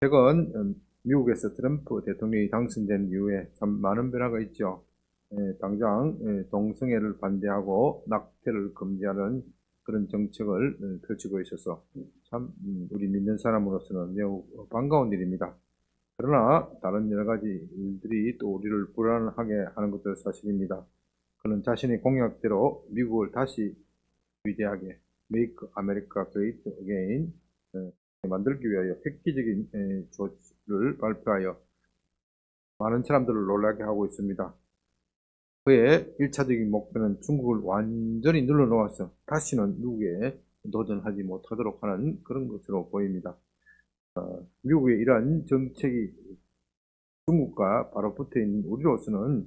최근 미국에서 트럼프 대통령이 당선된 이후에 참 많은 변화가 있죠. 당장 동성애를 반대하고 낙태를 금지하는 그런 정책을 펼치고 있어서 참 우리 믿는 사람으로서는 매우 반가운 일입니다. 그러나 다른 여러 가지 일들이 또 우리를 불안하게 하는 것도 사실입니다. 그는 자신의 공약대로 미국을 다시 위대하게 Make America Great Again 만들기 위하여 획기적인 조치를 발표하여 많은 사람들을 놀라게 하고 있습니다. 그의 1차적인 목표는 중국을 완전히 눌러놓아서 다시는 누구에 도전하지 못하도록 하는 그런 것으로 보입니다. 미국의 이러한 정책이 중국과 바로 붙어있는 우리로서는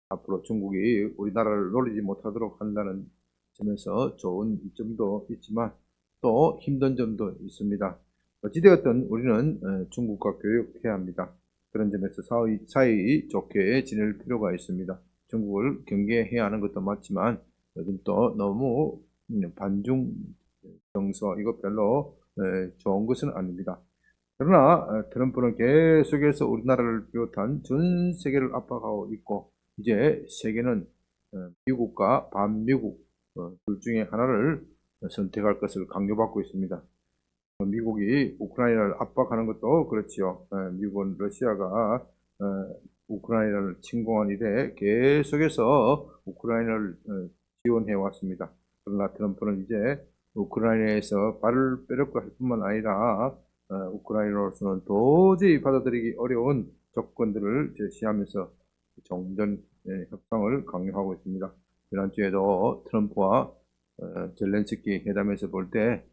앞으로 중국이 우리나라를 노리지 못하도록 한다는 점에서 좋은 점도 있지만 또 힘든 점도 있습니다. 어찌되었든 우리는 중국과 교역해야 합니다. 그런 점에서 사이 좋게 지낼 필요가 있습니다. 중국을 경계해야 하는 것도 맞지만 요즘 또 너무 반중 정서 이거 별로 좋은 것은 아닙니다. 그러나 트럼프는 계속해서 우리나라를 비롯한 전 세계를 압박하고 있고 이제 세계는 미국과 반미국 둘 중에 하나를 선택할 것을 강요받고 있습니다. 미국이 우크라이나를 압박하는 것도 그렇지요. 미국은 러시아가 우크라이나를 침공한 이래 계속해서 우크라이나를 지원해 왔습니다. 그러나 트럼프는 이제 우크라이나에서 발을 빼려고 할 뿐만 아니라 우크라이나로서는 도저히 받아들이기 어려운 조건들을 제시하면서 정전 협상을 강요하고 있습니다. 지난주에도 트럼프와 젤렌스키 회담에서 볼 때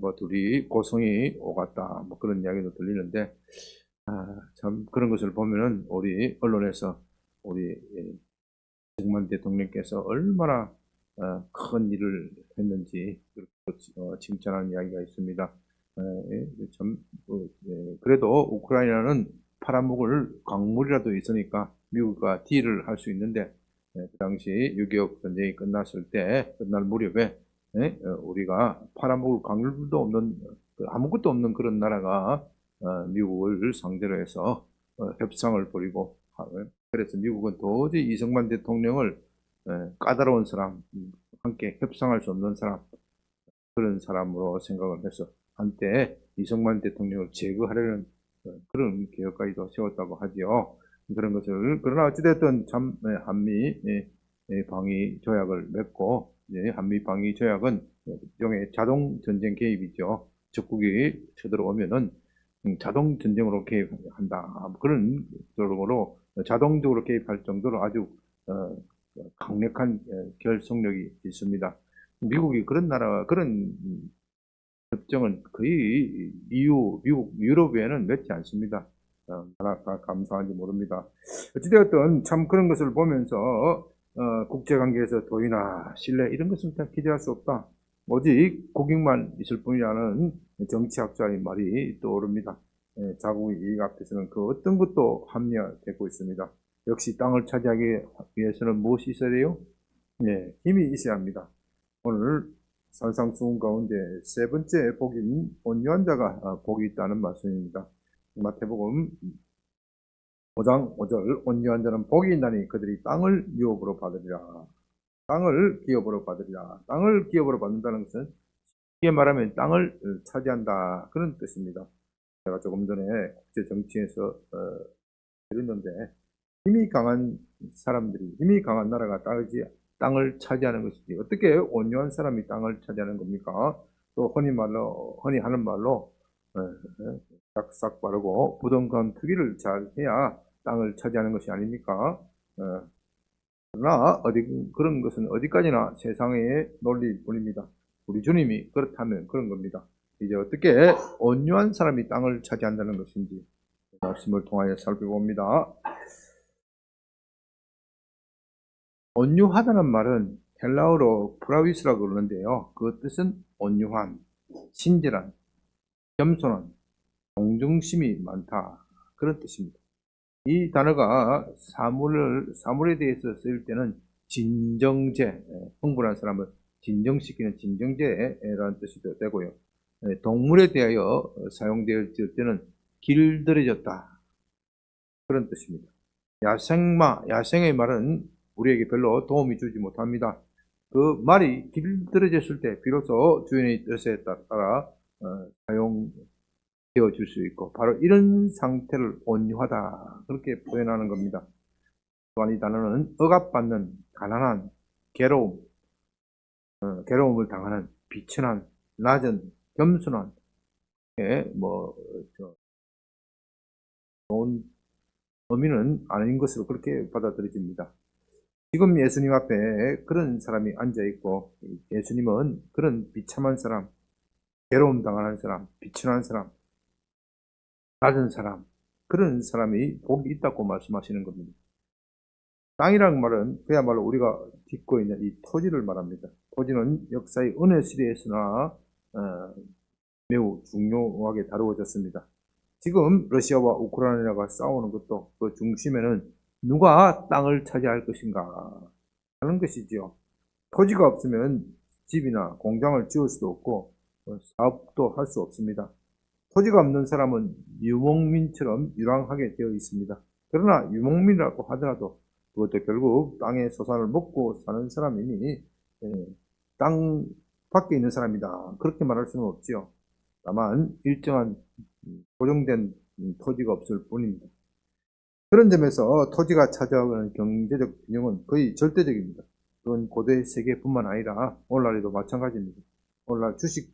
뭐 둘이 고성이 오갔다 뭐 그런 이야기도 들리는데 참 그런 것을 보면은 우리 언론에서 우리 이승만 대통령께서 얼마나 큰 일을 했는지 칭찬하는 이야기가 있습니다. 참 그래도 우크라이나는 팔아먹을 광물이라도 있으니까 미국과 딜을 할 수 있는데 그 당시 6.25 전쟁이 끝났을 때 끝날 무렵에 우리가 팔아먹을 광물도 없는 아무것도 없는 그런 나라가 미국을 상대로 해서 협상을 벌이고 그래서 미국은 도저히 이승만 대통령을 까다로운 사람, 함께 협상할 수 없는 사람 그런 사람으로 생각을 해서 한때 이승만 대통령을 제거하려는 그런 계획까지도 세웠다고 하지요. 그런 것을 그러나 어찌됐든 참 한미 방위 조약을 맺고 한미 방위 조약은 일종의 자동 전쟁 개입이죠. 적국이 쳐들어오면은 자동 전쟁으로 개입한다. 그런 쪽으로 자동적으로 개입할 정도로 아주 강력한 결속력이 있습니다. 미국이 그런 나라 그런 협정은 거의 미국, 유럽에는 맺지 않습니다. 나라가 감사한지 모릅니다. 어찌되었든 참 그런 것을 보면서 국제관계에서 도의나 신뢰 이런 것은 다 기대할 수 없다. 오직 고객만 있을 뿐이라는 정치학자의 말이 떠오릅니다. 자국의 이익 앞에서는 그 어떤 것도 합리화되고 있습니다. 역시 땅을 차지하기 위해서는 무엇이 있어야 돼요? 힘이 있어야 합니다. 오늘 산상수훈 가운데 세 번째 복인 온유한 자가 복이 있다는 말씀입니다. 마태복음 5장 5절 온유한 자는 복이 있나니 그들이 땅을 유업으로 받으리라. 땅을 기업으로 받으리라. 땅을 기업으로 받는다는 것은 쉽게 말하면 땅을 차지한다 그런 뜻입니다. 제가 조금 전에 국제 정치에서 들었는데 힘이 강한 사람들이 힘이 강한 나라가 땅을 차지하는 것이지 어떻게 온유한 사람이 땅을 차지하는 겁니까? 또 흔히 하는 말로 싹싹 바르고 부동산 투기를 잘 해야 땅을 차지하는 것이 아닙니까? 그러나 그런 것은 어디까지나 세상의 논리일 뿐입니다. 우리 주님이 그렇다면 그런 겁니다. 이제 어떻게 온유한 사람이 땅을 차지한다는 것인지 말씀을 통하여 살펴봅니다. 온유하다는 말은 헬라어로 프라위스라고 그러는데요. 그 뜻은 온유한, 친절한, 겸손한, 동정심이 많다 그런 뜻입니다. 이 단어가 사물에 대해서 쓰일 때는 진정제, 흥분한 사람을 진정시키는 진정제라는 뜻이 되고요. 동물에 대하여 사용되었을 때는 길들여졌다. 그런 뜻입니다. 야생의 말은 우리에게 별로 도움이 주지 못합니다. 그 말이 길들여졌을 때 비로소 주인의 뜻에 따라 사용되어 줄 수 있고, 바로 이런 상태를 온유하다, 그렇게 표현하는 겁니다. 또한 이 단어는 억압받는, 가난한, 괴로움을 당하는, 비천한, 낮은, 겸손한, 좋은 의미는 아닌 것으로 그렇게 받아들여집니다. 지금 예수님 앞에 그런 사람이 앉아있고, 예수님은 그런 비참한 사람, 괴로움 당하는 사람, 비천한 사람, 낮은 사람, 그런 사람이 복이 있다고 말씀하시는 겁니다. 땅이라는 말은 그야말로 우리가 딛고 있는 이 토지를 말합니다. 토지는 역사의 어느 시대에서나 매우 중요하게 다루어졌습니다. 지금 러시아와 우크라이나가 싸우는 것도 그 중심에는 누가 땅을 차지할 것인가 하는 것이지요. 토지가 없으면 집이나 공장을 지을 수도 없고 사업도 할 수 없습니다. 토지가 없는 사람은 유목민처럼 유랑하게 되어 있습니다. 그러나 유목민이라고 하더라도 그것도 결국 땅의 소산을 먹고 사는 사람이니 땅 밖에 있는 사람이다, 그렇게 말할 수는 없지요. 다만 일정한 고정된 토지가 없을 뿐입니다. 그런 점에서 토지가 차지하는 경제적 균형은 거의 절대적입니다. 그건 고대 세계뿐만 아니라 오늘날에도 마찬가지입니다. 오늘날 주식,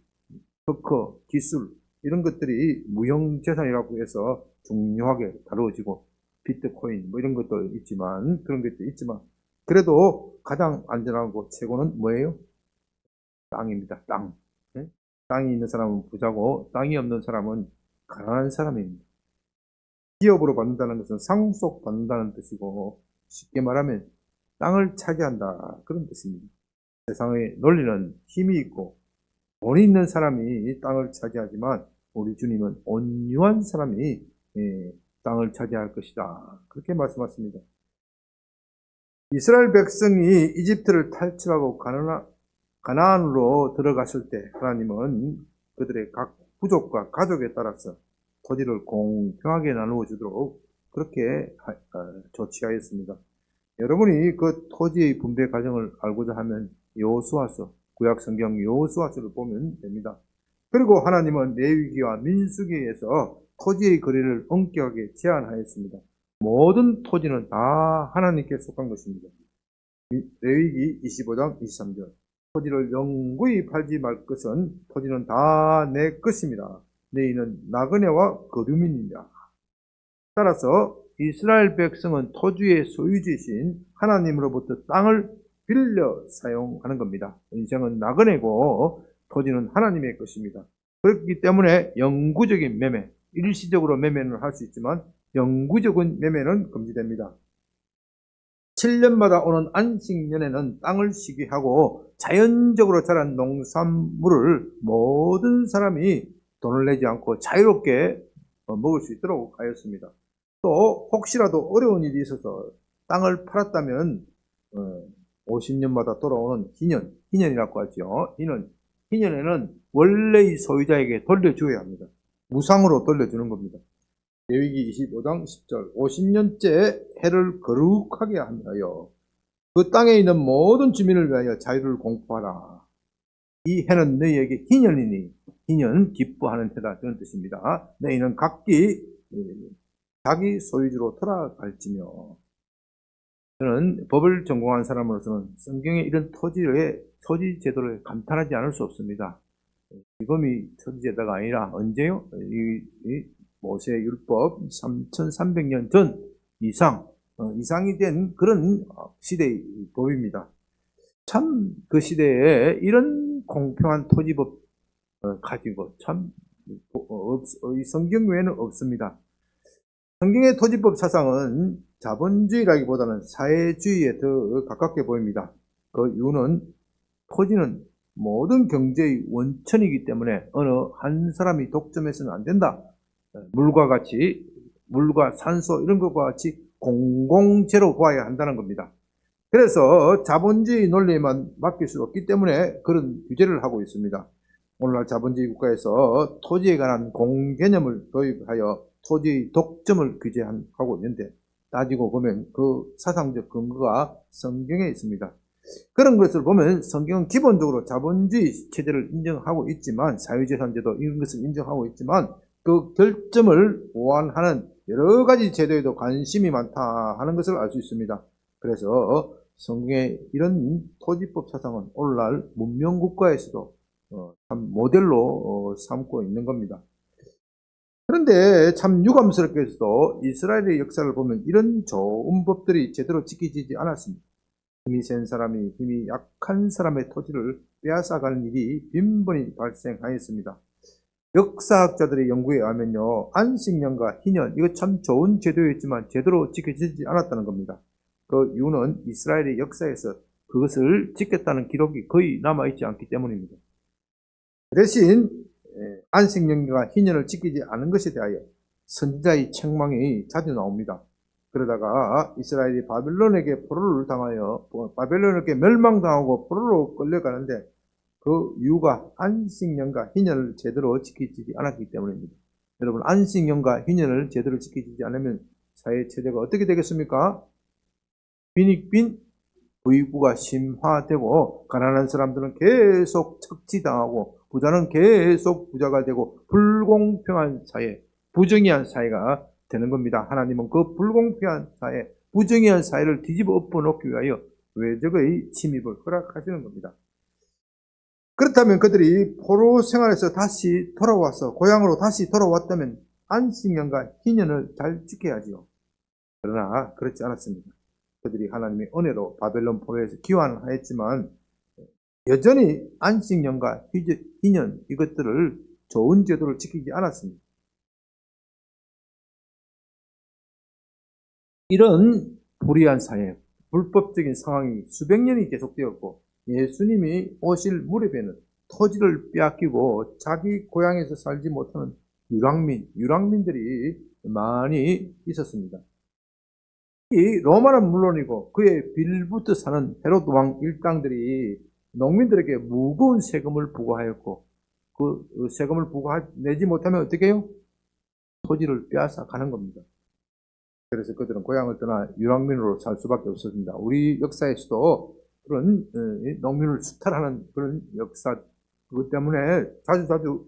특허, 기술 이런 것들이 무형재산이라고 해서 중요하게 다루어지고, 비트코인 이런 것도 있지만, 그런 것도 있지만, 그래도 가장 안전하고 최고는 뭐예요? 땅입니다. 땅. 땅이 있는 사람은 부자고 땅이 없는 사람은 가난한 사람입니다. 기업으로 받는다는 것은 상속받는다는 뜻이고, 쉽게 말하면 땅을 차지한다, 그런 뜻입니다. 세상의 논리는 힘이 있고 돈이 있는 사람이 땅을 차지하지만, 우리 주님은 온유한 사람이 땅을 차지할 것이다, 그렇게 말씀하십니다. 이스라엘 백성이 이집트를 탈출하고 가나안으로 들어갔을 때 하나님은 그들의 각 부족과 가족에 따라서 토지를 공평하게 나누어 주도록 그렇게 조치하였습니다. 여러분이 그 토지의 분배 과정을 알고자 하면 여호수아서, 구약성경 여호수아서를 보면 됩니다. 그리고 하나님은 레위기와 민수기에서 토지의 거래를 엄격하게 제한하였습니다. 모든 토지는 다 하나님께 속한 것입니다. 레위기 25장 23절. 토지를 영구히 팔지 말 것은 토지는 다 내 것입니다. 너희는 나그네와 거류민이다. 따라서 이스라엘 백성은 토지의 소유주이신 하나님으로부터 땅을 빌려 사용하는 겁니다. 인생은 나그네고 토지는 하나님의 것입니다. 그렇기 때문에 영구적인 매매, 일시적으로 매매는 할 수 있지만 영구적인 매매는 금지됩니다. 7년마다 오는 안식년에는 땅을 쉬게 하고 자연적으로 자란 농산물을 모든 사람이 돈을 내지 않고 자유롭게 먹을 수 있도록 하였습니다. 또 혹시라도 어려운 일이 있어서 땅을 팔았다면 50년마다 돌아오는 희년이라고 하죠. 희년에는 원래의 소유자에게 돌려줘야 합니다. 무상으로 돌려주는 겁니다. 레위기 25장 10절. 50년째 해를 거룩하게 하여 그 땅에 있는 모든 주민을 위하여 자유를 공포하라. 이 해는 너희에게 희년이니, 희년 기뻐하는 해다, 그런 뜻입니다. 너희는 각기 자기 소유주로 돌아갈지며. 저는 법을 전공한 사람으로서는 성경의 이런 토지 제도를 감탄하지 않을 수 없습니다. 지금이 토지 제도가 아니라 언제요? 이 모세 율법 3300년 전 이상이 된 그런 시대의 법입니다. 참 그 시대에 이런 공평한 토지법 가지고 참 성경 외에는 없습니다. 성경의 토지법 사상은 자본주의라기보다는 사회주의에 더 가깝게 보입니다. 그 이유는 토지는 모든 경제의 원천이기 때문에 어느 한 사람이 독점해서는 안 된다. 물과 산소 이런 것과 같이 공공재로 보아야 한다는 겁니다. 그래서 자본주의 논리에만 맡길 수 없기 때문에 그런 규제를 하고 있습니다. 오늘날 자본주의 국가에서 토지에 관한 공개념을 도입하여 토지의 독점을 규제하고 있는데 따지고 보면 그 사상적 근거가 성경에 있습니다. 그런 것을 보면 성경은 기본적으로 자본주의 체제를 인정하고 있지만 사유재산제도 이런 것을 인정하고 있지만 그 결점을 보완하는 여러 가지 제도에도 관심이 많다 하는 것을 알 수 있습니다. 그래서 성경의 이런 토지법 사상은 오늘날 문명국가에서도 참 모델로 삼고 있는 겁니다. 그런데 참 유감스럽게도 이스라엘의 역사를 보면 이런 좋은 법들이 제대로 지켜지지 않았습니다. 힘이 센 사람이 힘이 약한 사람의 토지를 빼앗아가는 일이 빈번히 발생하였습니다. 역사학자들의 연구에 의하면요, 안식년과 희년, 이거 참 좋은 제도였지만 제대로 지켜지지 않았다는 겁니다. 그 이유는 이스라엘의 역사에서 그것을 지켰다는 기록이 거의 남아있지 않기 때문입니다. 대신 안식년과 희년을 지키지 않은 것에 대하여 선지자의 책망이 자주 나옵니다. 그러다가 이스라엘이 바벨론에게 포로를 당하여 바벨론에게 멸망당하고 포로로 끌려가는데 그 이유가 안식년과 희년을 제대로 지키지 않았기 때문입니다. 여러분, 안식년과 희년을 제대로 지키지 않으면 사회 체제가 어떻게 되겠습니까? 빈익빈 부의구가 심화되고 가난한 사람들은 계속 착취당하고 부자는 계속 부자가 되고 불공평한 사회, 부정의한 사회가 되는 겁니다. 하나님은 그 불공평한 사회, 부정의한 사회를 뒤집어 엎어놓기 위하여 외적의 침입을 허락하시는 겁니다. 그렇다면 그들이 포로 생활에서 다시 돌아와서 고향으로 다시 돌아왔다면 안식년과 희년을 잘 지켜야지요. 그러나 그렇지 않았습니다. 그들이 하나님의 은혜로 바벨론 포로에서 귀환하였지만 여전히 안식년과 희년 이것들을 좋은 제도를 지키지 않았습니다. 이런 불의한 사회, 불법적인 상황이 수백 년이 계속되었고 예수님이 오실 무렵에는 토지를 빼앗기고 자기 고향에서 살지 못하는 유랑민들이 많이 있었습니다. 이 로마는 물론이고 그의 빌붙어 사는 헤롯 왕 일당들이 농민들에게 무거운 세금을 부과하였고 그 세금을 내지 못하면 어떻게 해요? 토지를 빼앗아 가는 겁니다. 그래서 그들은 고향을 떠나 유랑민으로 살 수밖에 없었습니다. 우리 역사에서도 그런 농민을 수탈하는 그런 역사 그것 때문에 자주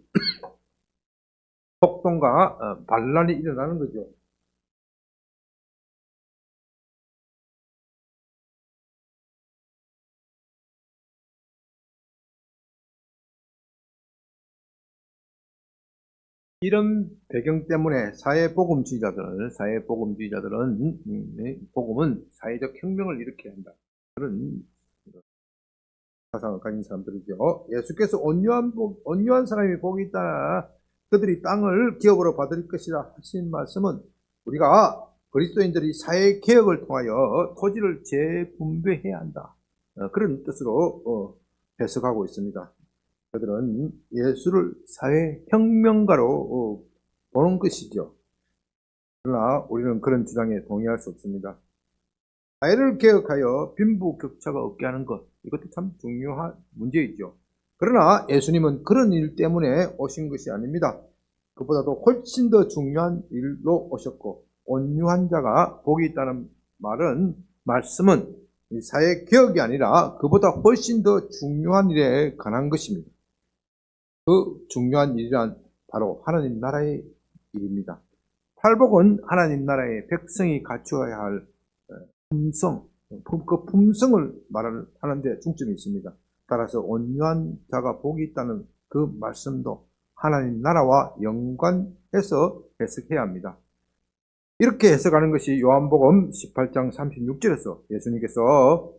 폭동과 반란이 일어나는 거죠. 이런 배경 때문에 사회복음주의자들은 복음은 사회적 혁명을 일으켜야 한다. 그런 사상을 가진 사람들이죠. 예수께서 온유한 사람이 복이 있다. 그들이 땅을 기업으로 받을 것이라 하신 말씀은 우리가 그리스도인들이 사회개혁을 통하여 토지를 재분배해야 한다. 그런 뜻으로 해석하고 있습니다. 그들은 예수를 사회혁명가로 보는 것이죠. 그러나 우리는 그런 주장에 동의할 수 없습니다. 사회를 개혁하여 빈부격차가 없게 하는 것, 이것도 참 중요한 문제이죠. 그러나 예수님은 그런 일 때문에 오신 것이 아닙니다. 그보다도 훨씬 더 중요한 일로 오셨고 온유한 자가 복이 있다는 말씀은 사회 개혁이 아니라 그보다 훨씬 더 중요한 일에 관한 것입니다. 그 중요한 일이란 바로 하나님 나라의 일입니다. 팔복은 하나님 나라의 백성이 갖추어야 할 품성, 그 품성을 말하는 데 중점이 있습니다. 따라서 온유한 자가 복이 있다는 그 말씀도 하나님 나라와 연관해서 해석해야 합니다. 이렇게 해석하는 것이 요한복음 18장 36절에서 예수님께서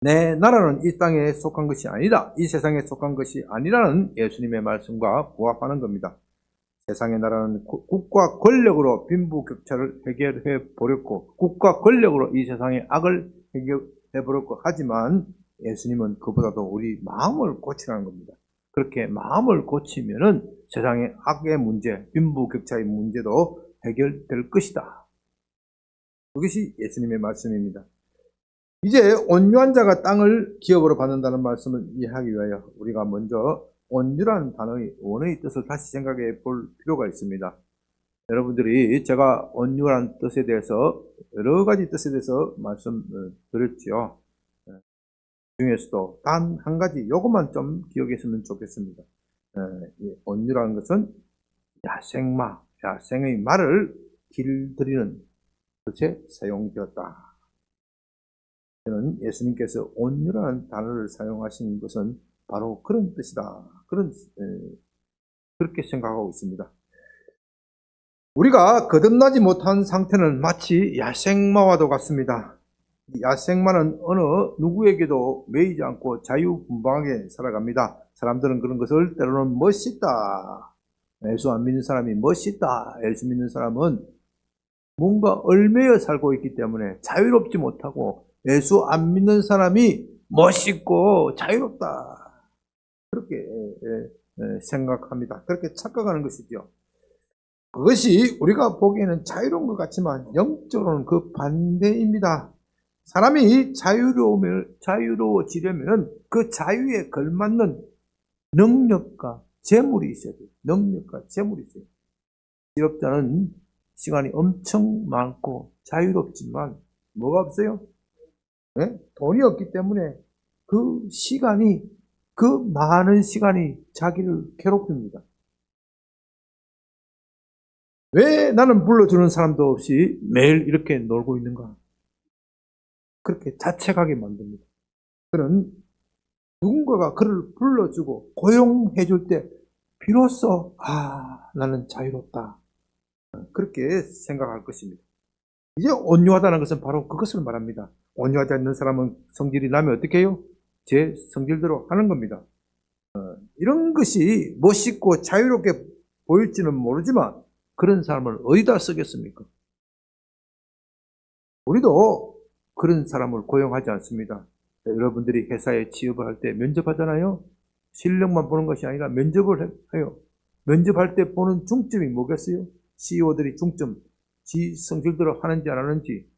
내 나라는 이 땅에 속한 것이 아니다. 이 세상에 속한 것이 아니라는 예수님의 말씀과 부합하는 겁니다. 세상의 나라는 국가 권력으로 빈부격차를 해결해 버렸고 국가 권력으로 이 세상의 악을 해결해 버렸고 하지만 예수님은 그보다도 우리 마음을 고치라는 겁니다. 그렇게 마음을 고치면은 세상의 악의 문제, 빈부격차의 문제도 해결될 것이다. 그것이 예수님의 말씀입니다. 이제 온유한 자가 땅을 기업으로 받는다는 말씀을 이해하기 위하여 우리가 먼저 온유라는 단어의 원어의 뜻을 다시 생각해 볼 필요가 있습니다. 여러분들이 제가 온유라는 뜻에 대해서 여러 가지 뜻에 대해서 말씀드렸죠. 중에서도 단 한 가지 요것만 좀 기억했으면 좋겠습니다. 온유라는 것은 야생의 말을 길들이는 것에 사용되었다. 저는 예수님께서 온유라는 단어를 사용하신 것은 바로 그런 뜻이다. 그렇게 생각하고 있습니다. 우리가 거듭나지 못한 상태는 마치 야생마와도 같습니다. 야생마는 어느 누구에게도 매이지 않고 자유분방하게 살아갑니다. 사람들은 그런 것을 때로는 멋있다. 예수 안 믿는 사람이 멋있다. 예수 믿는 사람은 뭔가 얽매여 살고 있기 때문에 자유롭지 못하고 예수 안 믿는 사람이 멋있고 자유롭다. 그렇게 생각합니다. 그렇게 착각하는 것이죠. 그것이 우리가 보기에는 자유로운 것 같지만 영적으로는 그 반대입니다. 사람이 자유로워지려면 그 자유에 걸맞는 능력과 재물이 있어야 돼요. 능력과 재물이 있어요. 지업자는 시간이 엄청 많고 자유롭지만 뭐가 없어요? 네? 돈이 없기 때문에 그 많은 시간이 자기를 괴롭힙니다. 왜 나는 불러주는 사람도 없이 매일 이렇게 놀고 있는가? 그렇게 자책하게 만듭니다. 그는 누군가가 그를 불러주고 고용해 줄 때 비로소 나는 자유롭다. 그렇게 생각할 것입니다. 이제 온유하다는 것은 바로 그것을 말합니다. 온유하지 않는 사람은 성질이 나면 어떻게 해요? 제 성질대로 하는 겁니다. 이런 것이 멋있고 자유롭게 보일지는 모르지만 그런 사람을 어디다 쓰겠습니까? 우리도 그런 사람을 고용하지 않습니다. 여러분들이 회사에 취업을 할 때 면접하잖아요. 실력만 보는 것이 아니라 면접을 해요. 면접할 때 보는 중점이 뭐겠어요? CEO들이 중점, 지 성질대로 하는지 안 하는지,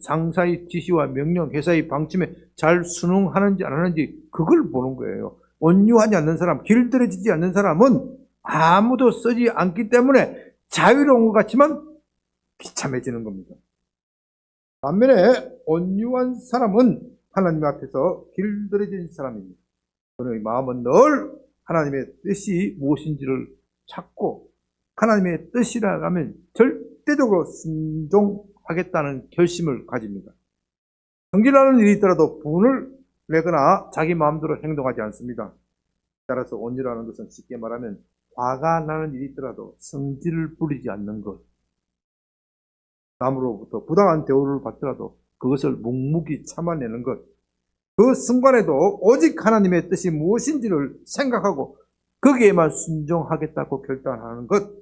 상사의 지시와 명령, 회사의 방침에 잘 순응하는지 안 하는지 그걸 보는 거예요. 온유하지 않는 사람, 길들여지지 않는 사람은 아무도 쓰지 않기 때문에 자유로운 것 같지만 비참해지는 겁니다. 반면에 온유한 사람은 하나님 앞에서 길들여진 사람입니다. 그의 마음은 늘 하나님의 뜻이 무엇인지를 찾고 하나님의 뜻이라 하면 절대적으로 순종하겠다는 결심을 가집니다. 성질나는 일이 있더라도 분을 내거나 자기 마음대로 행동하지 않습니다. 따라서 온유라는 것은 쉽게 말하면 화가 나는 일이 있더라도 성질을 부리지 않는 것. 남으로부터 부당한 대우를 받더라도 그것을 묵묵히 참아내는 것. 그 순간에도 오직 하나님의 뜻이 무엇인지를 생각하고 거기에만 순종하겠다고 결단하는 것.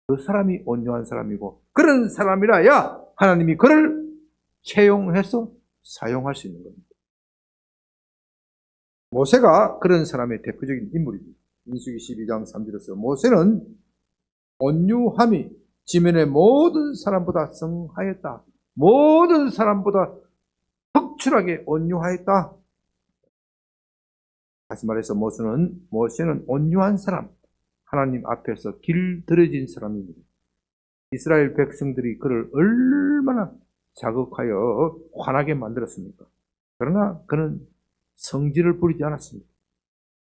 그 사람이 온유한 사람이고 그런 사람이라야 하나님이 그를 채용해서 사용할 수 있는 겁니다. 모세가 그런 사람의 대표적인 인물입니다. 민수기 12장 3절에서 모세는 온유함이 지면의 모든 사람보다 성하였다. 모든 사람보다 특출하게 온유하였다. 다시 말해서 모세는 온유한 사람, 하나님 앞에서 길들여진 사람입니다. 이스라엘 백성들이 그를 얼마나 자극하여 화나게 만들었습니까? 그러나 그는 성질을 부리지 않았습니다.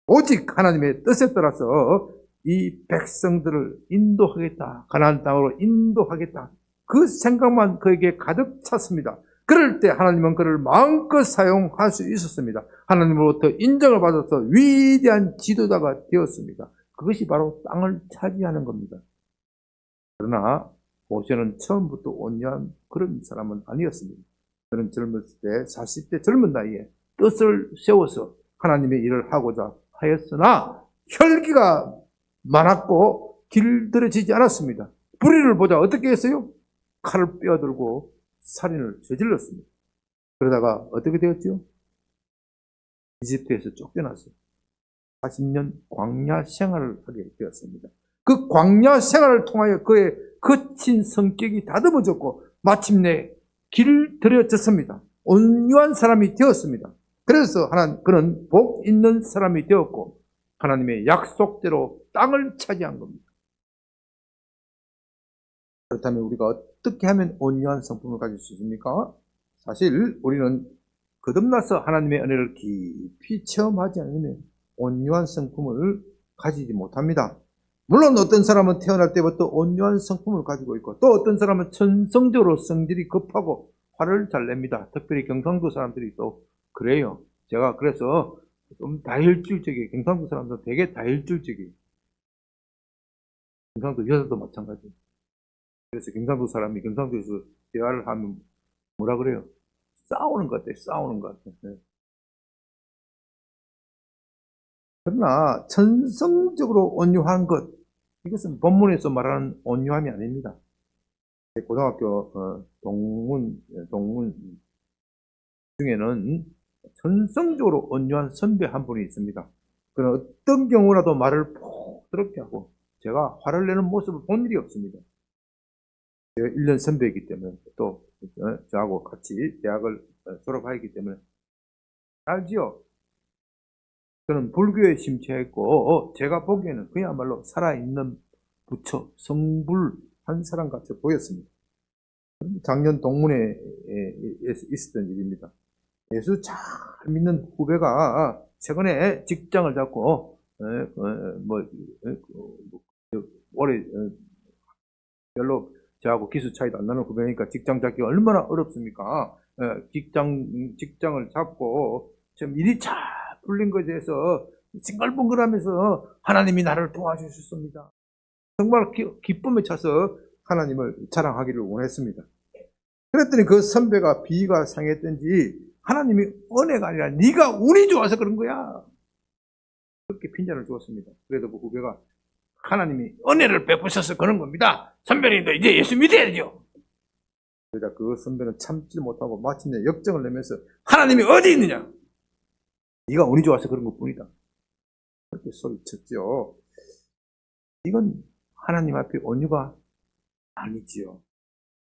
오직 하나님의 뜻에 따라서 이 백성들을 인도하겠다. 가나안 땅으로 인도하겠다. 그 생각만 그에게 가득 찼습니다. 그럴 때 하나님은 그를 마음껏 사용할 수 있었습니다. 하나님으로부터 인정을 받아서 위대한 지도자가 되었습니다. 그것이 바로 땅을 차지하는 겁니다. 그러나 모세는 처음부터 온유한 그런 사람은 아니었습니다. 그는 젊었을 때 40대 젊은 나이에 뜻을 세워서 하나님의 일을 하고자 하였으나 혈기가 많았고 길들여지지 않았습니다. 불의를 보자 어떻게 했어요? 칼을 빼어들고 살인을 저질렀습니다. 그러다가 어떻게 되었죠? 이집트에서 쫓겨났어요. 40년 광야 생활을 하게 되었습니다. 그 광야 생활을 통하여 그의 거친 성격이 다듬어졌고 마침내 길들여졌습니다. 온유한 사람이 되었습니다. 그래서 그는 복 있는 사람이 되었고 하나님의 약속대로 땅을 차지한 겁니다. 그렇다면 우리가 어떻게 하면 온유한 성품을 가질 수 있습니까? 사실 우리는 거듭나서 하나님의 은혜를 깊이 체험하지 않으면 온유한 성품을 가지지 못합니다. 물론 어떤 사람은 태어날 때부터 온유한 성품을 가지고 있고 또 어떤 사람은 천성적으로 성질이 급하고 화를 잘 냅니다. 특별히 경상도 사람들이 또 그래요. 제가 그래서 좀 다혈질적이에요. 경상도 사람들은 되게 다혈질적이에요. 경상도 여자도 마찬가지예요. 그래서 경상도 사람이 경상도에서 대화를 하면 뭐라 그래요? 싸우는 것 같아요. 싸우는 것 같아요. 네. 그러나 천성적으로 온유한 것, 이것은 본문에서 말하는 온유함이 아닙니다. 고등학교 동문 중에는 천성적으로 온유한 선배 한 분이 있습니다. 그는 어떤 경우라도 말을 부드럽게 하고 제가 화를 내는 모습을 본 일이 없습니다. 제가 1년 선배이기 때문에 또 저하고 같이 대학을 졸업하였기 때문에 알지요. 저는 불교에 심취했고 제가 보기에는 그야말로 살아있는 부처, 성불한 사람 같이 보였습니다. 작년 동문회에 있었던 일입니다. 예수 잘 믿는 후배가 최근에 직장을 잡고 올해 별로 저하고 기수 차이도 안 나는 후배니까 직장 잡기가 얼마나 어렵습니까? 직장을 잡고 좀 일이 잘 풀린 것에 대해서 싱글벙글하면서 하나님이 나를 도와주셨습니다. 정말 기쁨에 차서 하나님을 자랑하기를 원했습니다. 그랬더니 그 선배가 비위가 상했던지 하나님이 은혜가 아니라 네가 운이 좋아서 그런 거야. 그렇게 핀잔을 주었습니다. 그래도 그 후배가 하나님이 은혜를 베푸셔서 그런 겁니다. 선배님도 이제 예수 믿어야죠. 그러자 그 선배는 참지 못하고 마침내 역정을 내면서 하나님이 어디 있느냐? 네가 운이 좋아서 그런 것뿐이다. 그렇게 소리쳤죠. 이건 하나님 앞에 온유가 아니지요.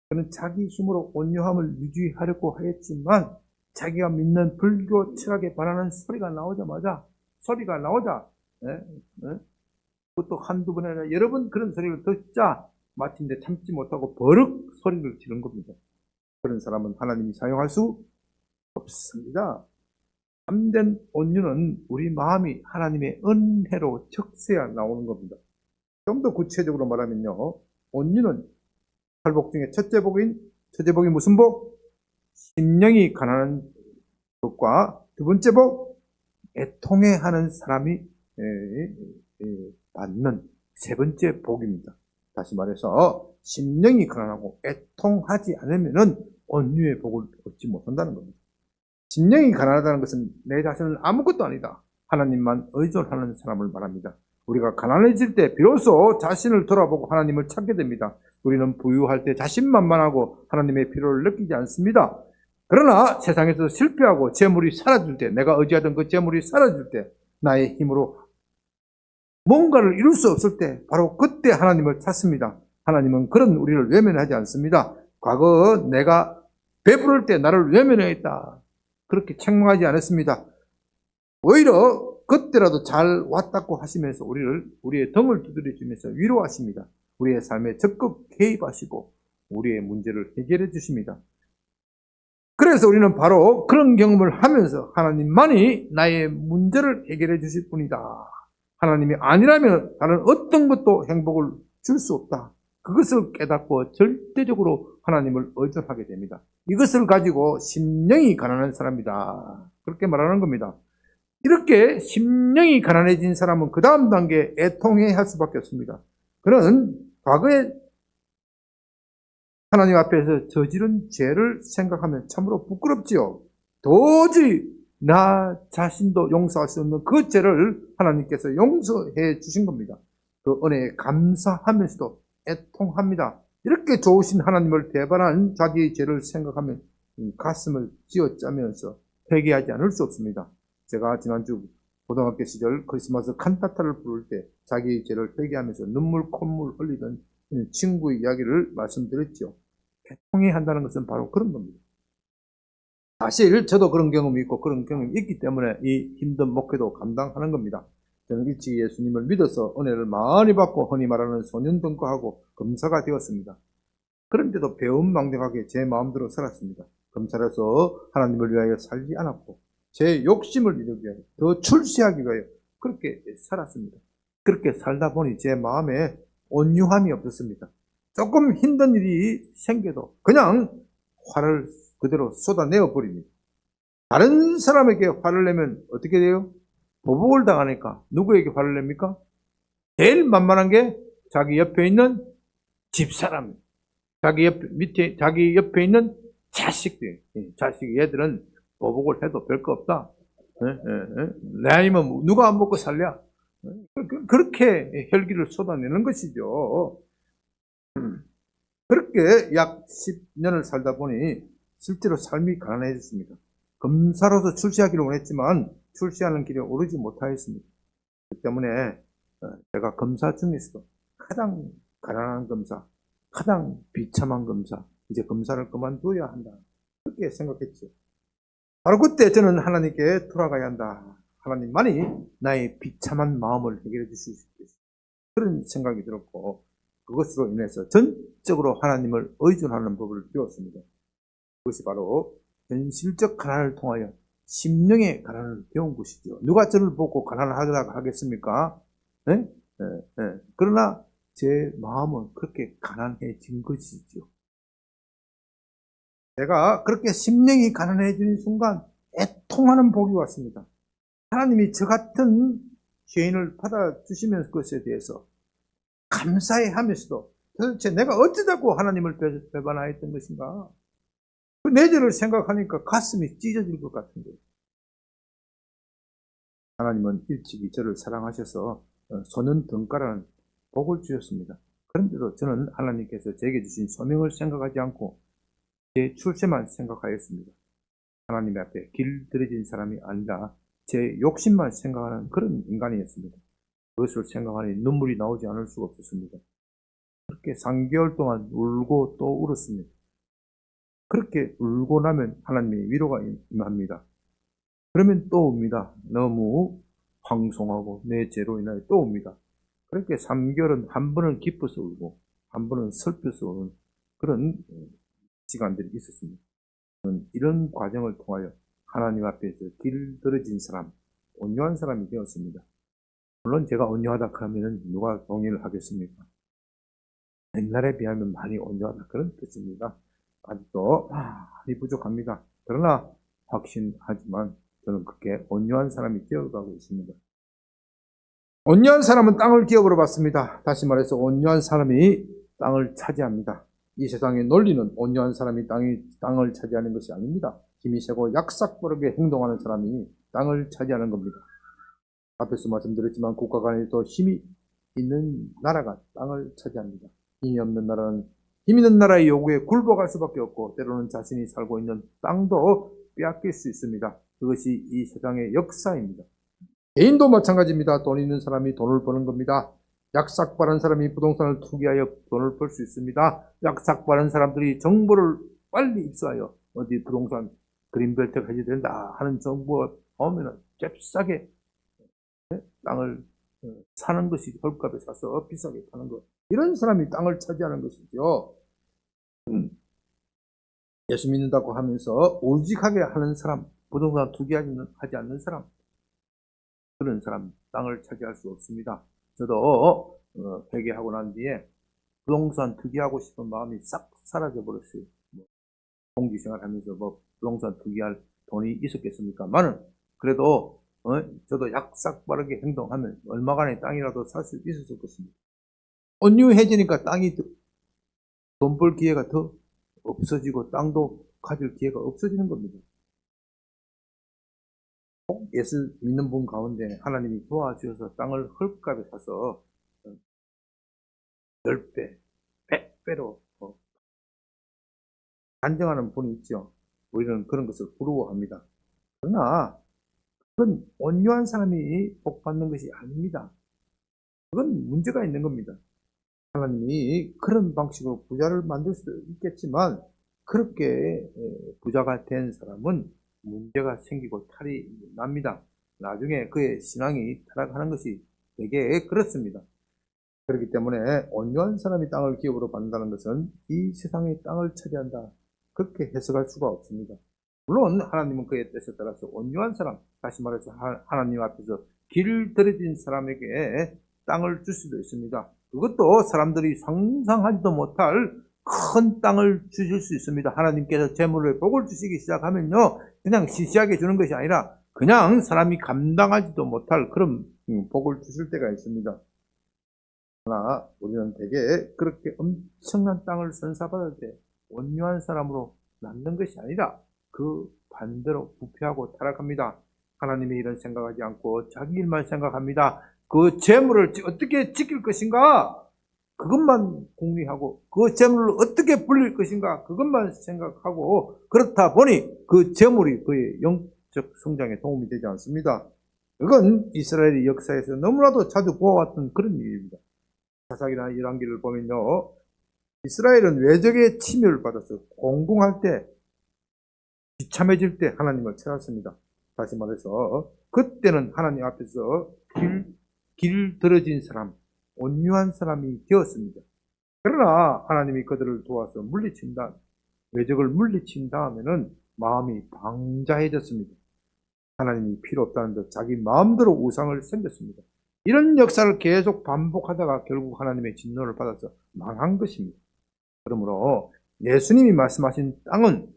그는 자기 힘으로 온유함을 유지하려고 하였지만 자기가 믿는 불교 철학에 반하는 소리가 나오자 그것도 한두 번 아니라 여러 번 그런 소리를 듣자 마침내 참지 못하고 버럭 소리를 지른 겁니다. 그런 사람은 하나님이 사용할 수 없습니다. 참된 온유는 우리 마음이 하나님의 은혜로 적세야 나오는 겁니다. 좀 더 구체적으로 말하면요, 온유는 팔복 중에 첫째 복이 무슨 복? 심령이 가난한 것과 두 번째 복, 애통해하는 사람이 받는 세 번째 복입니다. 다시 말해서 심령이 가난하고 애통하지 않으면 온유의 복을 얻지 못한다는 겁니다. 심령이 가난하다는 것은 내 자신은 아무것도 아니다. 하나님만 의존하는 사람을 말합니다. 우리가 가난해질 때 비로소 자신을 돌아보고 하나님을 찾게 됩니다. 우리는 부유할 때 자신만만하고 하나님의 필요를 느끼지 않습니다. 그러나 세상에서 실패하고 재물이 사라질 때, 내가 의지하던 그 재물이 사라질 때, 나의 힘으로 뭔가를 이룰 수 없을 때 바로 그때 하나님을 찾습니다. 하나님은 그런 우리를 외면하지 않습니다. 과거 내가 배부를 때 나를 외면했다, 그렇게 책망하지 않았습니다. 오히려 그때라도 잘 왔다고 하시면서 우리의 등을 두드려주면서 위로하십니다. 우리의 삶에 적극 개입하시고 우리의 문제를 해결해 주십니다. 그래서 우리는 바로 그런 경험을 하면서 하나님만이 나의 문제를 해결해 주실 분이다, 하나님이 아니라면 다른 어떤 것도 행복을 줄 수 없다, 그것을 깨닫고 절대적으로 하나님을 의존하게 됩니다. 이것을 가지고 심령이 가난한 사람이다, 그렇게 말하는 겁니다. 이렇게 심령이 가난해진 사람은 그 다음 단계에 애통해야 할 수밖에 없습니다. 그는 과거에 하나님 앞에서 저지른 죄를 생각하면 참으로 부끄럽지요. 도저히 나 자신도 용서할 수 없는 그 죄를 하나님께서 용서해 주신 겁니다. 그 은혜에 감사하면서도 애통합니다. 이렇게 좋으신 하나님을 배반한 자기의 죄를 생각하면 가슴을 쥐어짜면서 회개하지 않을 수 없습니다. 제가 지난주 고등학교 시절 크리스마스 칸타타를 부를 때 자기의 죄를 회개하면서 눈물 콧물 흘리던 친구의 이야기를 말씀드렸죠. 애통해야 한다는 것은 바로 그런 겁니다. 사실 저도 그런 경험이 있고 그런 경험이 있기 때문에 이 힘든 목회도 감당하는 겁니다. 저는 일찍 예수님을 믿어서 은혜를 많이 받고 흔히 말하는 소년등과하고 검사가 되었습니다. 그런데도 배은망덕하게 제 마음대로 살았습니다. 검찰에서 하나님을 위하여 살지 않았고 제 욕심을 이루기 위하여 더 출세하기 위하여 그렇게 살았습니다. 그렇게 살다 보니 제 마음에 온유함이 없었습니다. 조금 힘든 일이 생겨도 그냥 화를 그대로 쏟아내어 버립니다. 다른 사람에게 화를 내면 어떻게 돼요? 보복을 당하니까 누구에게 화를 냅니까? 제일 만만한 게 자기 옆에 있는 집사람, 자기 옆에 있는 자식들. 자식 얘들은 보복을 해도 별거 없다. 내 아니면 누가 안 먹고 살랴? 그렇게 혈기를 쏟아내는 것이죠. 그렇게 약 10년을 살다 보니 실제로 삶이 가난해졌습니다. 검사로서 출세하기를 원했지만 출세하는 길에 오르지 못하였습니다. 그 때문에 제가 검사 중에서도 가장 가난한 검사, 가장 비참한 검사, 이제 검사를 그만둬야 한다. 그렇게 생각했죠. 바로 그때 저는 하나님께 돌아가야 한다. 하나님만이 나의 비참한 마음을 해결해 주실 수 있겠다. 그런 생각이 들었고 그것으로 인해서 전적으로 하나님을 의존하는 법을 배웠습니다. 그것이 바로 현실적 가난을 통하여 심령의 가난을 배운 것이죠. 누가 저를 보고 가난하다고 하겠습니까? 네? 네. 그러나 제 마음은 그렇게 가난해진 것이죠. 제가 그렇게 심령이 가난해지는 순간 애통하는 복이 왔습니다. 하나님이 저 같은 죄인을 받아주시는 것에 대해서 감사해 하면서도 도대체 내가 어쩌자고 하나님을 배반하였던 것인가? 그 내 죄를 생각하니까 가슴이 찢어질 것 같은 거예요. 하나님은 일찍이 저를 사랑하셔서 소년 등가라는 복을 주셨습니다. 그런데도 저는 하나님께서 제게 주신 소명을 생각하지 않고 제 출세만 생각하였습니다. 하나님 앞에 길들여진 사람이 아니라 제 욕심만 생각하는 그런 인간이었습니다. 그것을 생각하니 눈물이 나오지 않을 수가 없었습니다. 그렇게 3개월 동안 울고 또 울었습니다. 그렇게 울고 나면 하나님의 위로가 임합니다. 그러면 또 옵니다. 너무 황송하고 내 죄로 인하여 또 옵니다. 그렇게 3개월은 한 번은 기뻐서 울고 한 번은 슬퍼서 우는 그런 시간들이 있었습니다. 저는 이런 과정을 통하여 하나님 앞에서 길들여진 사람, 온유한 사람이 되었습니다. 물론 제가 온유하다 하면 누가 동의를 하겠습니까? 옛날에 비하면 많이 온유하다 그런 뜻입니다. 아직도 많이 부족합니다. 그러나 확신하지만 저는 그렇게 온유한 사람이 되어가고 있습니다. 온유한 사람은 땅을 기업으로 받습니다. 다시 말해서 온유한 사람이 땅을 차지합니다. 이 세상의 논리는 온유한 사람이 땅을 차지하는 것이 아닙니다. 힘이 세고 약삭빠르게 행동하는 사람이 땅을 차지하는 겁니다. 앞에서 말씀드렸지만 국가 간에도 힘이 있는 나라가 땅을 차지합니다. 힘이 없는 나라는 힘 있는 나라의 요구에 굴복할 수밖에 없고 때로는 자신이 살고 있는 땅도 빼앗길 수 있습니다. 그것이 이 세상의 역사입니다. 개인도 마찬가지입니다. 돈 있는 사람이 돈을 버는 겁니다. 약삭빠른 사람이 부동산을 투기하여 돈을 벌 수 있습니다. 약삭빠른 사람들이 정보를 빨리 입수하여 어디 부동산 그린벨트가 해야 된다 하는 정보가 오면 잽싸게 땅을 사는 것이 헐값에 사서 비싸게 파는 것. 이런 사람이 땅을 차지하는 것이죠. 예수 믿는다고 하면서 오직하게 하는 사람, 부동산 투기하지 않는 사람, 그런 사람 땅을 차지할 수 없습니다. 저도 회개하고 난 뒤에 부동산 투기하고 싶은 마음이 싹 사라져 버렸어요. 공기생활 하면서 부동산 투기할 돈이 있었겠습니까만은 그래도 저도 약삭빠르게 행동하면 얼마간의 땅이라도 살 수 있었을 것입니다. 온유해지니까 땅이 돈 벌 기회가 더 없어지고 땅도 가질 기회가 없어지는 겁니다. 예수 믿는 분 가운데 하나님이 도와주셔서 땅을 헐값에 사서 10배, 100배로 안정하는 분이 있죠. 우리는 그런 것을 부러워합니다. 그러나 그건 온유한 사람이 복받는 것이 아닙니다. 그건 문제가 있는 겁니다. 하나님이 그런 방식으로 부자를 만들 수도 있겠지만 그렇게 부자가 된 사람은 문제가 생기고 탈이 납니다. 나중에 그의 신앙이 타락하는 것이 되게 그렇습니다. 그렇기 때문에 온유한 사람이 땅을 기업으로 받는다는 것은 이 세상의 땅을 차지한다, 그렇게 해석할 수가 없습니다. 물론 하나님은 그의 뜻에 따라서 온유한 사람, 다시 말해서 하나님 앞에서 길 들여진 사람에게 땅을 줄 수도 있습니다. 그것도 사람들이 상상하지도 못할 큰 땅을 주실 수 있습니다. 하나님께서 재물을 복을 주시기 시작하면요, 그냥 시시하게 주는 것이 아니라 그냥 사람이 감당하지도 못할 그런 복을 주실 때가 있습니다. 그러나 우리는 대개 그렇게 엄청난 땅을 선사받을 때 온유한 사람으로 남는 것이 아니라 그 반대로 부패하고 타락합니다. 하나님이 이런 생각하지 않고 자기 일만 생각합니다. 그 재물을 어떻게 지킬 것인가, 그것만 궁리하고 그 재물을 어떻게 불릴 것인가, 그것만 생각하고, 그렇다 보니 그 재물이 그의 영적 성장에 도움이 되지 않습니다. 그건 이스라엘의 역사에서 너무나도 자주 보아왔던 그런 일입니다. 사사기나 열왕기를 보면요, 이스라엘은 외적의 침입을 받아서 공궁할 때, 비참해질 때 하나님을 찾았습니다. 다시 말해서 그때는 하나님 앞에서 길 들어진 사람, 온유한 사람이 되었습니다. 그러나 하나님이 그들을 도와서 물리친다, 외적을 물리친 다음에는 마음이 방자해졌습니다. 하나님이 필요 없다는 듯 자기 마음대로 우상을 섬겼습니다. 이런 역사를 계속 반복하다가 결국 하나님의 진노를 받아서 망한 것입니다. 그러므로 예수님이 말씀하신 땅은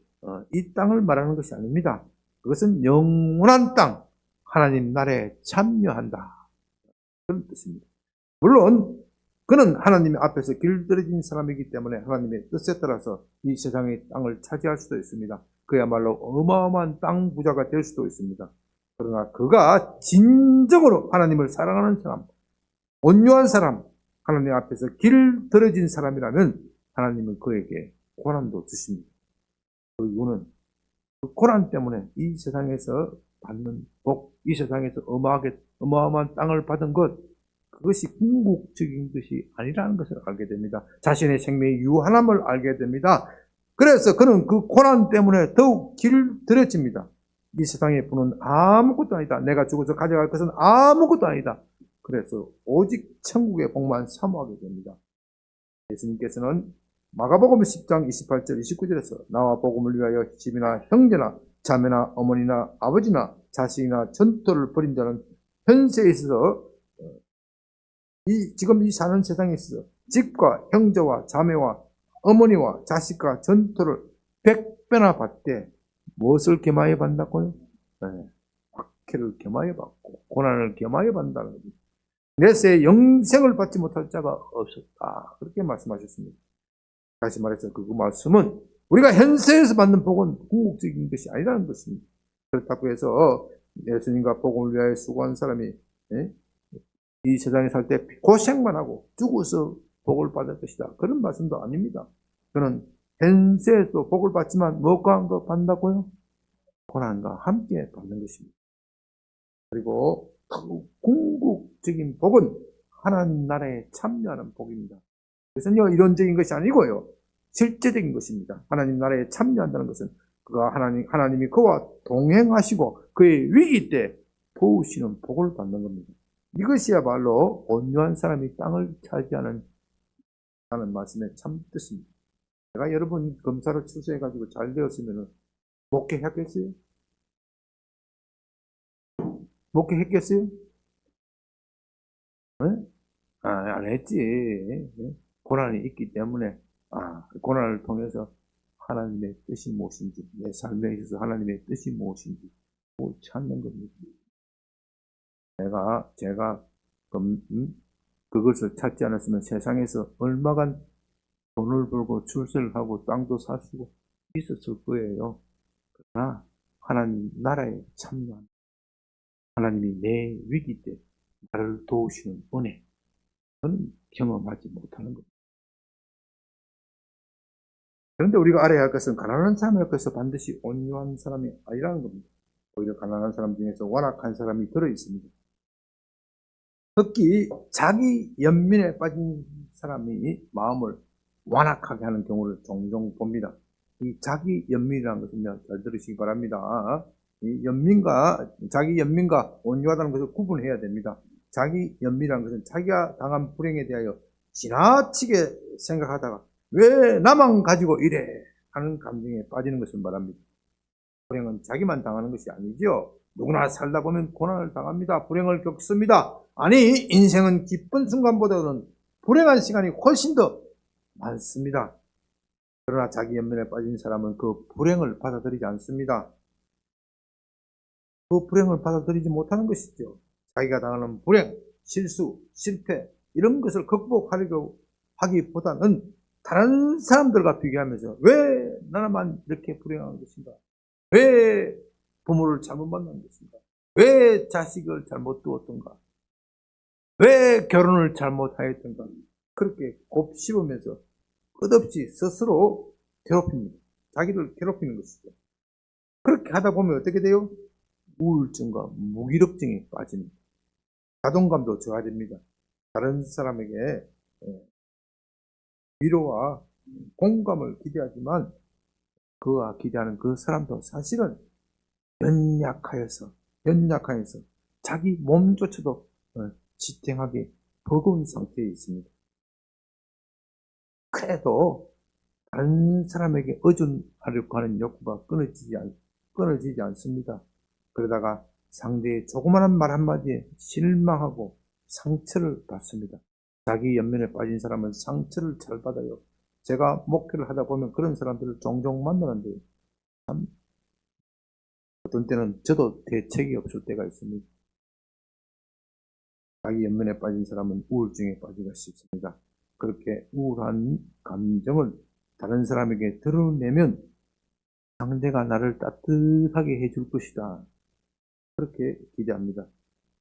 이 땅을 말하는 것이 아닙니다. 그것은 영원한 땅, 하나님 나라에 참여한다, 그런 뜻입니다. 물론 그는 하나님 앞에서 길들여진 사람이기 때문에 하나님의 뜻에 따라서 이 세상의 땅을 차지할 수도 있습니다. 그야말로 어마어마한 땅 부자가 될 수도 있습니다. 그러나 그가 진정으로 하나님을 사랑하는 사람, 온유한 사람, 하나님 앞에서 길들여진 사람이라면 하나님은 그에게 고난도 주십니다. 그 이유는 그 고난 때문에 이 세상에서 받는 복, 이 세상에서 어마어마한 땅을 받은 것, 그것이 궁극적인 것이 아니라는 것을 알게 됩니다. 자신의 생명의 유한함을 알게 됩니다. 그래서 그는 그 고난 때문에 더욱 길들여집니다. 이 세상의 부는 아무것도 아니다. 내가 죽어서 가져갈 것은 아무것도 아니다. 그래서 오직 천국의 복만 사모하게 됩니다. 예수님께서는 마가복음 10장 28절 29절에서 나와 복음을 위하여 집이나 형제나 자매나 어머니나 아버지나 자식이나 전토를 벌인 자는 현세에 있어서 지금 이 사는 세상에 있어서 집과 형제와 자매와 어머니와 자식과 전토를 100배나 받되 무엇을 겸하여 받는다고요? 박해를 겸하여 받고 고난을 겸하여 받는다는 겁니다. 내세 영생을 받지 못할 자가 없었다, 그렇게 말씀하셨습니다. 다시 말해서 그 말씀은 우리가 현세에서 받는 복은 궁극적인 것이 아니라는 것입니다. 그렇다고 해서 예수님과 복음을 위하여 수고한 사람이 이 세상에 살 때 고생만 하고 죽어서 복을 받을 것이다, 그런 말씀도 아닙니다. 그는 현세에서 복을 받지만 무엇과 함께 받는다고요? 고난과 함께 받는 것입니다. 그리고 궁극적인 복은 하나님 나라에 참여하는 복입니다. 그것은요, 이론적인 것이 아니고요, 실제적인 것입니다. 하나님 나라에 참여한다는 것은 그가 하나님이 그와 동행하시고 그의 위기 때 도우시는 복을 받는 겁니다. 이것이야말로 온유한 사람이 땅을 차지하는 말씀의 참 뜻입니다. 제가 여러분 검사를 출세해가지고 잘 되었으면 목회했겠어요? 목회했겠어요? 안 했지. 고난이 있기 때문에 고난을 통해서 하나님의 뜻이 무엇인지, 내 삶에 있어서 하나님의 뜻이 무엇인지 찾는 겁니다. 제가 그것을 찾지 않았으면 세상에서 얼마간 돈을 벌고 출세를 하고 땅도 사시고 있었을 거예요. 그러나 하나님 나라에 참여한, 하나님이 내 위기 때 나를 도우시는 은혜, 그건 경험하지 못하는 겁니다. 그런데 우리가 알아야 할 것은 가난한 사람의 옆에서 반드시 온유한 사람이 아니라는 겁니다. 오히려 가난한 사람 중에서 완악한 사람이 들어있습니다. 특히 자기 연민에 빠진 사람이 마음을 완악하게 하는 경우를 종종 봅니다. 이 자기 연민이라는 것은요, 잘 들으시기 바랍니다. 자기 연민과 온유하다는 것을 구분해야 됩니다. 자기 연민이라는 것은 자기가 당한 불행에 대하여 지나치게 생각하다가 왜 나만 가지고 이래 하는 감정에 빠지는 것을 말합니다. 불행은 자기만 당하는 것이 아니죠. 누구나 살다 보면 고난을 당합니다. 불행을 겪습니다. 아니, 인생은 기쁜 순간보다는 불행한 시간이 훨씬 더 많습니다. 그러나 자기 연민에 빠진 사람은 그 불행을 받아들이지 않습니다. 그 불행을 받아들이지 못하는 것이죠. 자기가 당하는 불행, 실수, 실패 이런 것을 극복하려고 하기보다는 다른 사람들과 비교하면서 왜 나만 이렇게 불행한 것인가? 왜 부모를 잘못 만난 것인가? 왜 자식을 잘못 두었던가? 왜 결혼을 잘못하였던가? 그렇게 곱씹으면서 끝없이 스스로 괴롭힙니다. 자기를 괴롭히는 것이죠. 그렇게 하다 보면 어떻게 돼요? 우울증과 무기력증에 빠집니다. 자존감도 저하됩니다. 다른 사람에게 위로와 공감을 기대하지만 그와 기대하는 그 사람도 사실은 연약하여서 자기 몸조차도 지탱하기 버거운 상태에 있습니다. 그래도 다른 사람에게 의존하려고 하는 욕구가 끊어지지 않습니다. 그러다가 상대의 조그마한 말 한마디에 실망하고 상처를 받습니다. 자기 연민에 빠진 사람은 상처를 잘 받아요. 제가 목회를 하다 보면 그런 사람들을 종종 만나는데 참 어떤 때는 저도 대책이 없을 때가 있습니다. 자기 연민에 빠진 사람은 우울증에 빠지기가 쉽습니다. 그렇게 우울한 감정을 다른 사람에게 드러내면 상대가 나를 따뜻하게 해줄 것이다. 그렇게 기대합니다.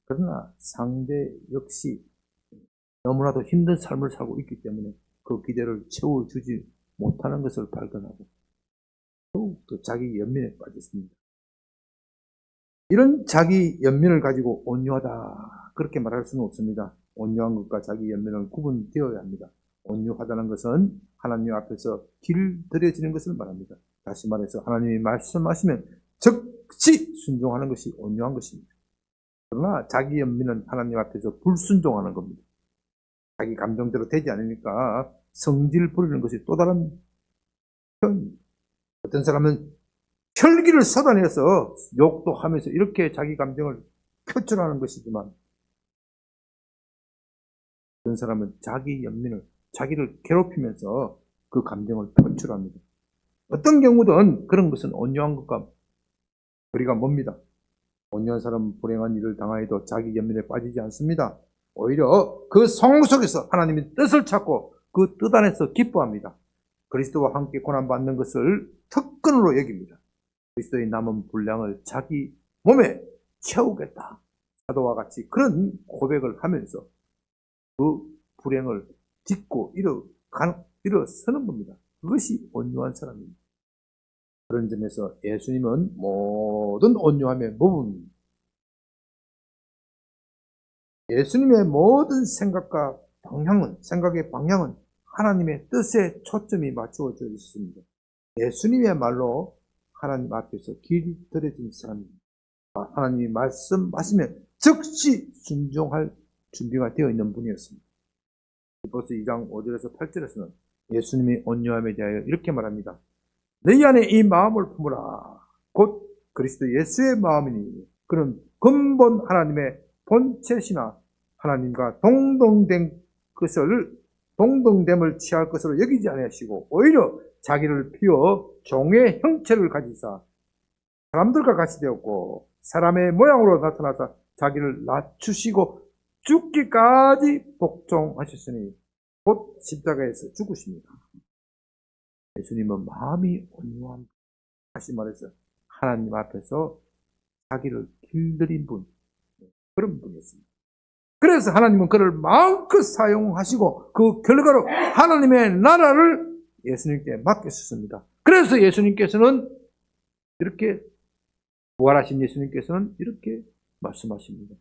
그러나 상대 역시 너무나도 힘든 삶을 살고 있기 때문에 그 기대를 채워주지 못하는 것을 발견하고 더욱더 자기 연민에 빠졌습니다. 이런 자기 연민을 가지고 온유하다 그렇게 말할 수는 없습니다. 온유한 것과 자기 연민은 구분되어야 합니다. 온유하다는 것은 하나님 앞에서 길들여지는 것을 말합니다. 다시 말해서 하나님이 말씀하시면 즉시 순종하는 것이 온유한 것입니다. 그러나 자기 연민은 하나님 앞에서 불순종하는 겁니다. 자기 감정대로 되지 않으니까 성질 부리는 것이 또 다른 표현입니다. 어떤 사람은 혈기를 쏟아내서 욕도 하면서 이렇게 자기 감정을 표출하는 것이지만 어떤 사람은 자기 연민을 자기를 괴롭히면서 그 감정을 표출합니다. 어떤 경우든 그런 것은 온유한 것과 거리가 멉니다. 온유한 사람은 불행한 일을 당하여도 자기 연민에 빠지지 않습니다. 오히려 그 성 속에서 하나님의 뜻을 찾고 그 뜻 안에서 기뻐합니다. 그리스도와 함께 고난받는 것을 특권으로 여깁니다. 그리스도의 남은 분량을 자기 몸에 채우겠다. 사도와 같이 그런 고백을 하면서 그 불행을 딛고 일어서는 겁니다. 그것이 온유한 사람입니다. 그런 점에서 예수님은 모든 온유함의 모범입니다. 예수님의 모든 생각의 방향은 하나님의 뜻에 초점이 맞추어져 있습니다. 예수님의 말로 하나님 앞에서 길들여진 사람입니다. 하나님이 말씀하시면 즉시 순종할 준비가 되어 있는 분이었습니다. 빌립보서 2장 5절에서 8절에서는 예수님이 온유함에 대하여 이렇게 말합니다. 너희 안에 이 마음을 품으라. 곧 그리스도 예수의 마음이니 그는 근본 하나님의 본체시나 하나님과 동등됨을 취할 것으로 여기지 아니하시고 오히려 자기를 비워 종의 형체를 가지사 사람들과 같이 되었고 사람의 모양으로 나타나서 자기를 낮추시고 죽기까지 복종하셨으니 곧 십자가에서 죽으십니다. 예수님은 마음이 온유한, 다시 말해서 하나님 앞에서 자기를 길들인 분, 그런 분이었습니다. 그래서 하나님은 그를 마음껏 사용하시고 그 결과로 하나님의 나라를 예수님께 맡겼습니다. 그래서 예수님께서는 이렇게 부활하신 예수님께서는 이렇게 말씀하십니다.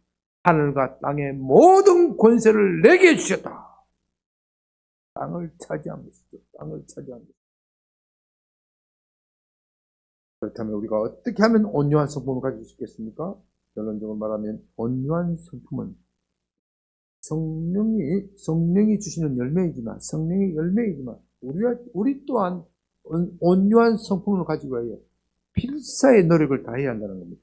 하늘과 땅의 모든 권세를 내게 주셨다. 땅을 차지한 것이죠. 땅을 차지한 것. 그렇다면 우리가 어떻게 하면 온유한 성품을 가질 수 있겠습니까? 결론적으로 말하면 온유한 성품은 성령이 주시는 성령의 열매이지만 우리 또한 온유한 성품을 가지고 해야 필사의 노력을 다해야 한다는 겁니다.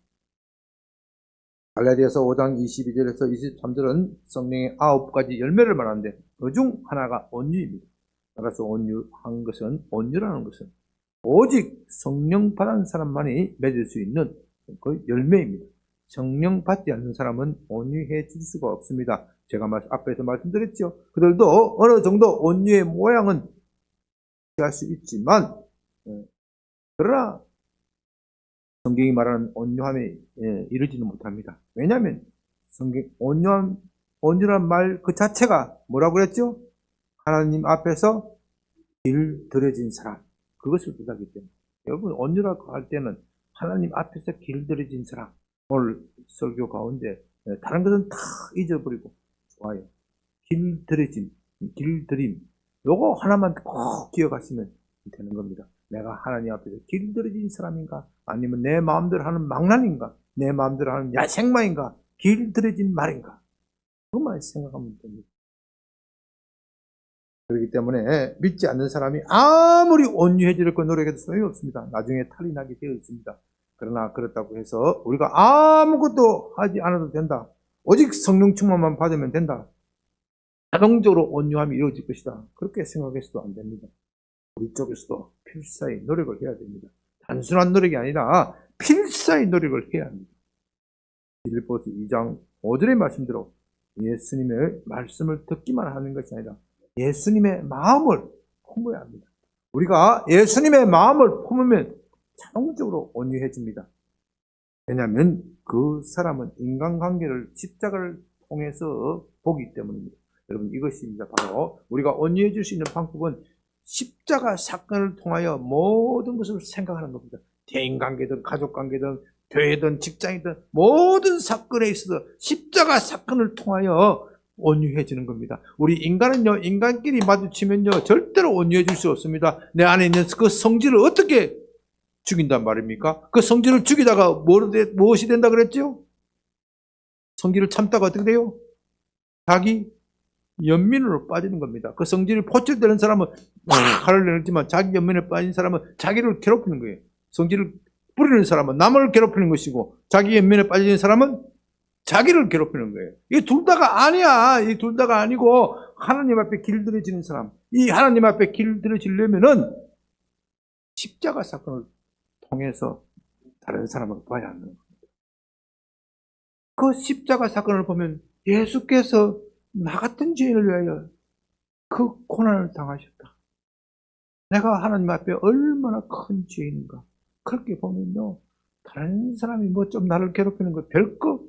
갈라디아서 5장 22절에서 23절은 성령의 9가지 열매를 말하는데 그 중 하나가 온유입니다. 따라서 온유라는 것은 오직 성령 받은 사람만이 맺을 수 있는 그 열매입니다. 성령 받지 않는 사람은 온유해질 수가 없습니다. 제가 앞에서 말씀드렸죠. 그들도 어느 정도 온유의 모양은 취할 수 있지만 그러나 성경이 말하는 온유함에 이르지는 못합니다. 왜냐하면 온유란 말 그 자체가 뭐라고 그랬죠? 하나님 앞에서 길들여진 사람, 그것을 뜻하기 때문에 여러분 온유라고 할 때는 하나님 앞에서 길들여진 사람, 오늘 설교 가운데 다른 것은 다 잊어버리고 좋아요. 길들임 요거 하나만 꼭 기억하시면 되는 겁니다. 내가 하나님 앞에서 길들여진 사람인가? 아니면 내 마음대로 하는 망난인가? 내 마음대로 하는 야생마인가? 길들여진 말인가? 그것만 생각하면 됩니다. 그렇기 때문에 믿지 않는 사람이 아무리 온유해지려고 노력해도 소용이 없습니다. 나중에 탈이 나게 되어 있습니다. 그러나 그렇다고 해서 우리가 아무것도 하지 않아도 된다. 오직 성령 충만만 받으면 된다. 자동적으로 온유함이 이루어질 것이다. 그렇게 생각해서도 안 됩니다. 우리 쪽에서도 필사의 노력을 해야 됩니다. 단순한 노력이 아니라 필사의 노력을 해야 합니다. 빌립보서 2장 5절의 말씀대로 예수님의 말씀을 듣기만 하는 것이 아니라 예수님의 마음을 품어야 합니다. 우리가 예수님의 마음을 품으면 자동적으로 온유해집니다. 왜냐하면 그 사람은 인간관계를 십자가를 통해서 보기 때문입니다. 여러분 이것입니다. 바로 우리가 온유해질 수 있는 방법은 십자가 사건을 통하여 모든 것을 생각하는 겁니다. 대인관계든 가족관계든 교회든 직장이든 모든 사건에 있어서 십자가 사건을 통하여 온유해지는 겁니다. 우리 인간은요, 인간끼리 마주치면요, 절대로 온유해질 수 없습니다. 내 안에 있는 그 성질을 어떻게 죽인단 말입니까? 그 성질을 죽이다가 무엇이 된다 그랬죠? 성질을 참다가 어떻게 돼요? 자기 연민으로 빠지는 겁니다. 그 성질이 포철되는 사람은 화를 내지만 자기 연민에 빠진 사람은 자기를 괴롭히는 거예요. 성질을 부리는 사람은 남을 괴롭히는 것이고 자기 연민에 빠진 사람은 자기를 괴롭히는 거예요. 이 둘 다가 아니야. 이 둘 다가 아니고 하나님 앞에 길들여지는 사람. 이 하나님 앞에 길들여지려면은 십자가 사건을 통해서 다른 사람을 봐야 하는 겁니다. 그 십자가 사건을 보면 예수께서 나 같은 죄인을 위하여 그 고난을 당하셨다. 내가 하나님 앞에 얼마나 큰 죄인인가. 그렇게 보면요, 다른 사람이 뭐 좀 나를 괴롭히는 거 별거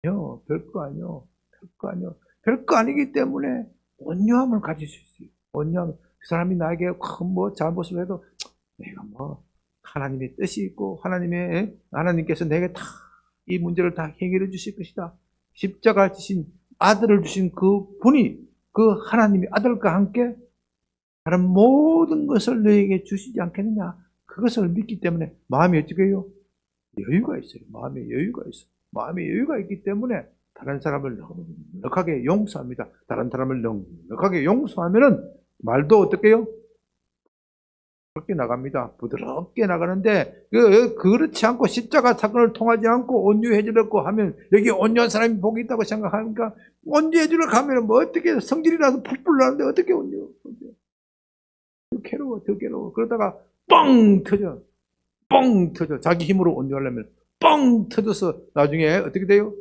아니요. 별거 아니요. 별거 아니요. 별거 아니기 때문에 온유함을 가질 수 있어요. 온유함. 그 사람이 나에게 큰 뭐 잘못을 해도 내가 뭐 하나님의 뜻이 있고 하나님께서 내게 다 이 문제를 다 해결해 주실 것이다. 십자가 지신 아들을 주신 그 분이 그 하나님의 아들과 함께 다른 모든 것을 너에게 주시지 않겠느냐. 그것을 믿기 때문에 마음이 어떻게 해요? 여유가 있어요. 마음에 여유가 있어요. 마음에 여유가 있기 때문에 다른 사람을 넉넉하게 용서합니다. 다른 사람을 넉넉하게 용서하면은 말도 어떻게 해요? 부드럽게 나갑니다. 부드럽게 나가는데 그렇지 않고 십자가 사건을 통하지 않고 온유해지려고 하면 여기 온유한 사람이 복이 있다고 생각하니까 온유해지려고 하면 뭐 어떻게 성질이라서 풀풀 나는데 어떻게 온유? 더 괴로워. 그러다가 뻥 터져. 자기 힘으로 온유하려면 뻥 터져서 나중에 어떻게 돼요?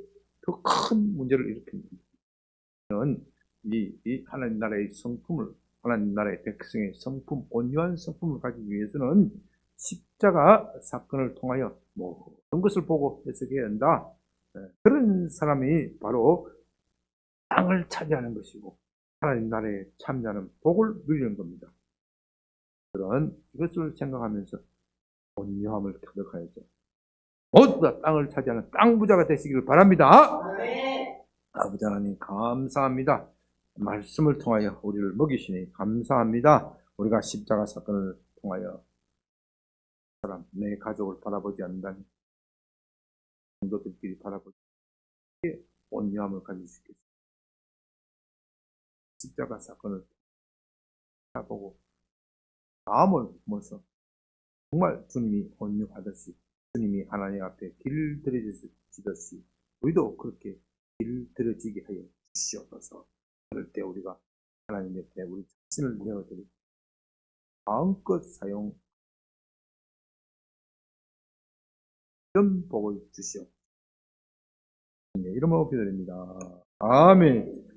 더 큰 문제를 일으킵니다. 이 하나님 나라의 성품을, 하나님 나라의 백성의 성품, 온유한 성품을 가지기 위해서는 십자가 사건을 통하여 모든 것을 보고 해석해야 한다. 그런 사람이 바로 땅을 차지하는 것이고 하나님 나라에 참여하는 복을 누리는 겁니다. 그런 이것을 생각하면서 온유함을 터득하여서 모두 다 땅을 차지하는 땅 부자가 되시기를 바랍니다. 아버지 하나님 감사합니다. 말씀을 통하여 우리를 먹이시니 감사합니다. 우리가 십자가 사건을 통하여 사람, 내 가족을 바라보지 않는다면 성도들끼리 바라보지 않게 온유함을 가질 수 있겠습니다. 십자가 사건을 바라보고 마음을 품어서 정말 주님이 온유하듯이 주님이 하나님 앞에 길들여지듯이 우리도 그렇게 길들여지게 하여 주시옵소서. 그럴 때 우리가 하나님 옆에 우리 자신을 내어드리고 마음껏 사용 이런 복을 주시옵소서. 이름으로 기도드립니다. 아멘.